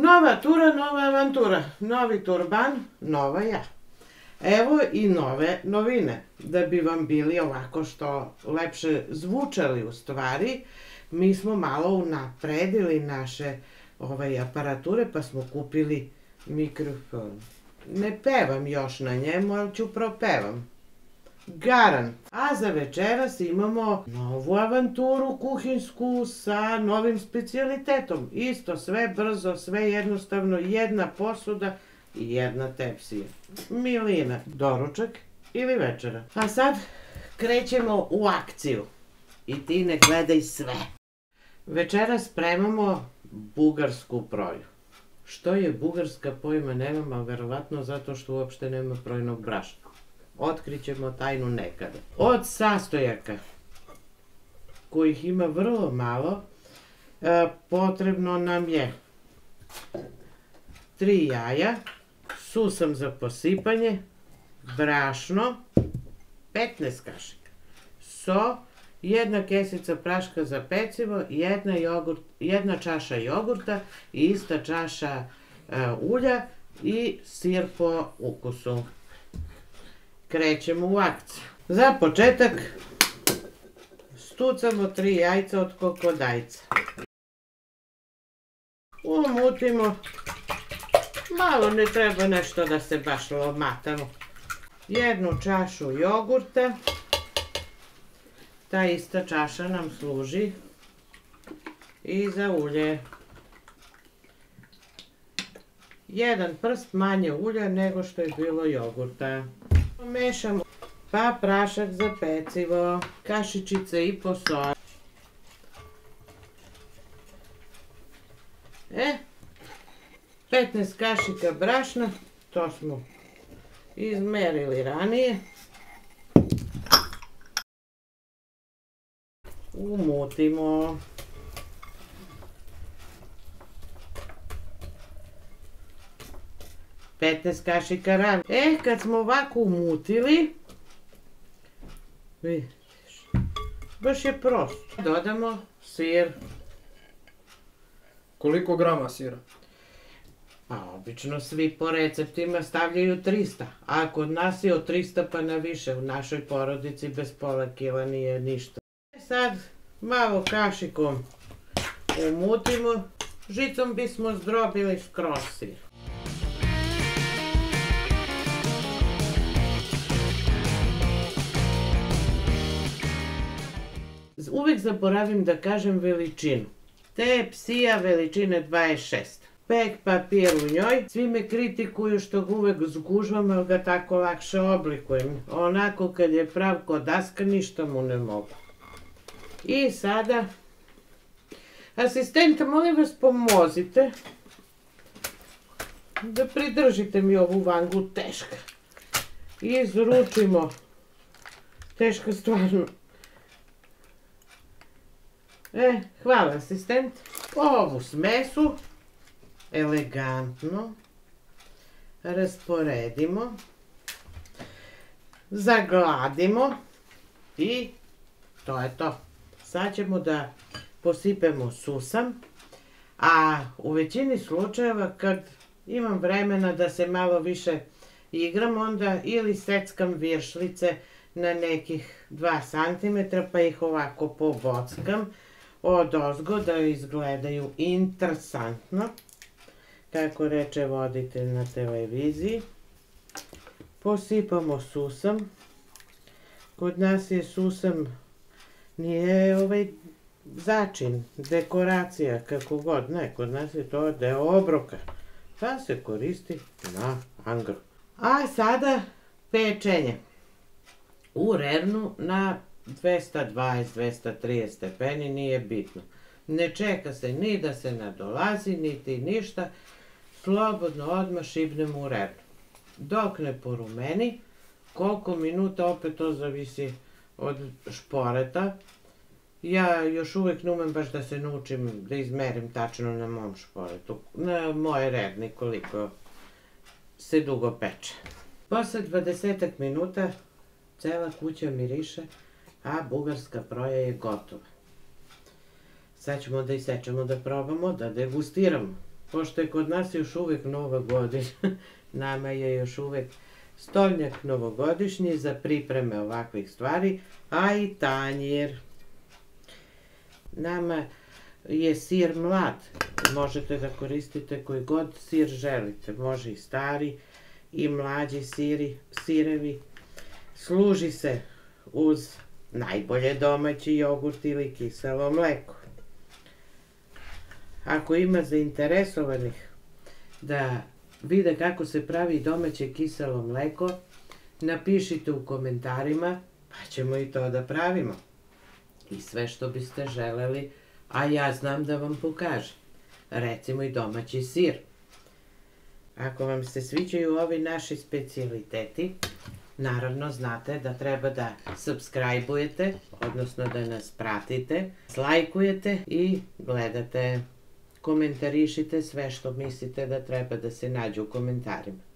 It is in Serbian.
Nova tura, nova avantura, novi turban, nova ja. Evo i nove novine, da bi vam bili ovako što lepše zvučali u stvari. Mi smo malo unapredili naše aparature pa smo kupili mikrofon. Ne pevam još na njemu, ali ću propevam. Garant. A za večeras imamo novu avanturu kuhinsku sa novim specijalitetom. Isto sve brzo, sve jednostavno, jedna posuda i jedna tepsija. Milina, doručak ili večera. A sad krećemo u akciju. I ti ne gledaj sve. Večeras spremamo bugarsku proju. Što je bugarska pojma nemam, ali verovatno zato što uopšte nema projnog brašna. Otkrićemo tajnu nekada. Od sastojaka, kojih ima vrlo malo, potrebno nam je 3 jaja, susam za posipanje, brašno, 15 kašika, so, 1 kesica praška za pecivo, 1 čaša jogurta, ista čaša ulja i sir po ukusu. Krećemo u akciju. Za početak stucamo 3 jajca od kokodajca. Umutimo. Malo ne treba nešto da se baš lomatamo. 1 čašu jogurta. Ta ista čaša nam služi i za ulje. 1 prst manje ulja nego što je bilo jogurta. Mešamo pa prašak za pecivo, kašičice i po soli. 15 kašika brašna, to smo izmerili ranije. Umutimo. Petnaest kašika rana. Kad smo ovako umutili, vidiš, baš je prosto. Dodamo sir. Koliko grama sira? Pa obično svi po receptima stavljaju 300, a kod nas je od 300 pa na više. U našoj porodici bez pola kila nije ništa. Sad malo kašikom umutimo, žicom bismo zdrobili skroz sir. Uvijek zaboravim da kažem veličinu. Tepsija veličine 26. Pek papir u njoj. Svi me kritikuju što ga uvijek zgužvam, ali ga tako lakše oblikujem. Onako kad je prav ko daska, ništa mu ne mogu. I sada, asistenta, molim vas pomozite da pridržite mi ovu vangu, teška. I izručimo, teška stvarno. Hvala asistent. Ovu smesu elegantno rasporedimo, zagladimo i to je to. Sad ćemo da posipemo susam, a u većini slučajeva kad imam vremena da se malo više igram, onda ili seckam viršlice na nekih 2 cm pa ih ovako pobockam odozgo da izgledaju interesantno, kako reče voditelj na televiziji. Posipamo susam. Kod nas je susam, nije začin, dekoracija, kako god, ne, kod nas je to deo obroka, pa se koristi na angro. A sada pečenje. U rernu na 220-230 stepeni, nije bitno. Ne čeka se ni da se nadolazi, niti ništa. Slobodno odmah šibnemo u rernu. Dok ne porumeni, koliko minuta, opet to zavisi od šporeta. Ja još uvijek ne umem baš da se naučim da izmerim tačno na mom šporetu, na moje rerni koliko se dugo peče. Posle 20 minuta cela kuća miriše, a bugarska proja je gotova. Sad ćemo da isečemo, da probamo, da degustiramo. pošto je kod nas još uvek Nova godina, nama je još uvek stolnjak novogodišnji za pripreme ovakvih stvari, a i tanjir. Nama je sir mlad, možete da koristite koji god sir želite, može i stari i mlađi sirevi. Služi se uz najbolje domaći jogurt ili kiselo mleko. Ako ima zainteresovanih da vide kako se pravi domaće kiselo mleko, napišite u komentarima, pa ćemo i to da pravimo. I sve što biste želeli, a ja znam da vam pokažem. Recimo i domaći sir. Ako vam se sviđaju ovi naši specijaliteti, naravno znate da treba da subscribe-ujete, odnosno da nas pratite, lajkujete i gledate, komentarišite sve što mislite da treba da se nađe u komentarima.